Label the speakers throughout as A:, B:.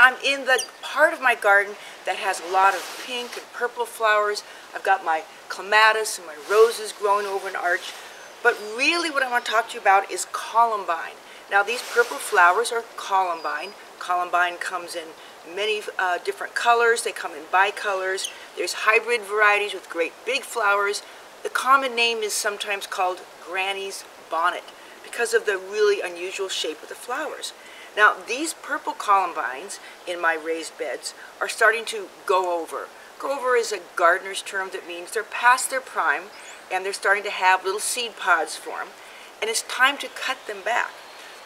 A: I'm in the part of my garden that has a lot of pink and purple flowers. I've got my clematis and my roses growing over an arch. But really what I want to talk to you about is columbine. Now these purple flowers are columbine. Columbine comes in many different colors. They come in bicolors. There's hybrid varieties with great big flowers. The common name is sometimes called Granny's bonnet because of the really unusual shape of the flowers. Now these purple columbines in my raised beds are starting to go over. Go over is a gardener's term that means they're past their prime and they're starting to have little seed pods form, and it's time to cut them back.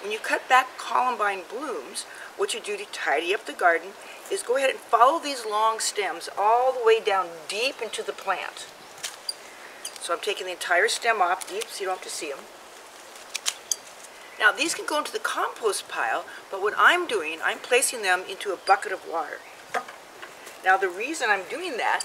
A: When you cut back columbine blooms, what you do to tidy up the garden is go ahead and follow these long stems all the way down deep into the plant. So I'm taking the entire stem off deep so you don't have to see them. Now these can go into the compost pile, but what I'm doing, I'm placing them into a bucket of water. Now the reason I'm doing that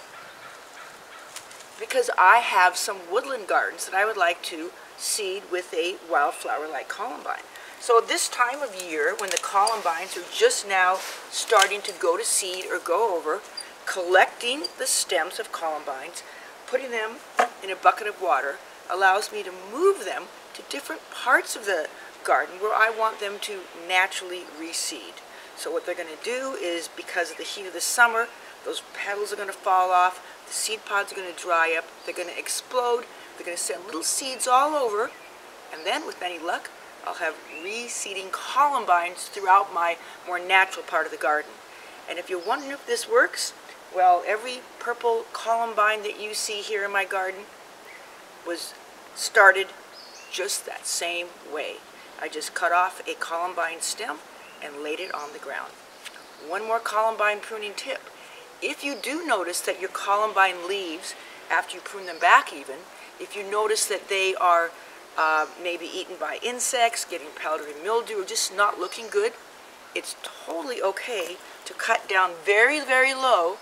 A: because I have some woodland gardens that I would like to seed with a wildflower like columbine. So this time of year when the columbines are just now starting to go to seed or go over, collecting the stems of columbines, putting them in a bucket of water allows me to move them to different parts of the garden where I want them to naturally reseed. So what they're going to do is, because of the heat of the summer, those petals are going to fall off, the seed pods are going to dry up, they're going to explode, they're going to send little seeds all over, and then with any luck, I'll have reseeding columbines throughout my more natural part of the garden. And if you're wondering if this works, well, every purple columbine that you see here in my garden was started just that same way. I just cut off a columbine stem and laid it on the ground. One more columbine pruning tip. If you do notice that your columbine leaves, after you prune them back even, if you notice that they are maybe eaten by insects, getting powdery mildew, or just not looking good, it's totally okay to cut down very, very low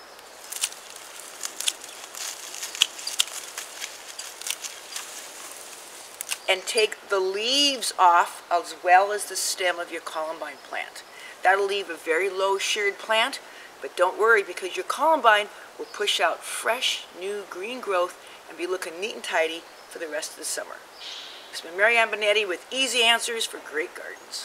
A: and take the leaves off as well as the stem of your columbine plant. That'll leave a very low sheared plant, but don't worry because your columbine will push out fresh, new green growth and be looking neat and tidy for the rest of the summer. This has been Marianne Binetti with easy answers for great gardens.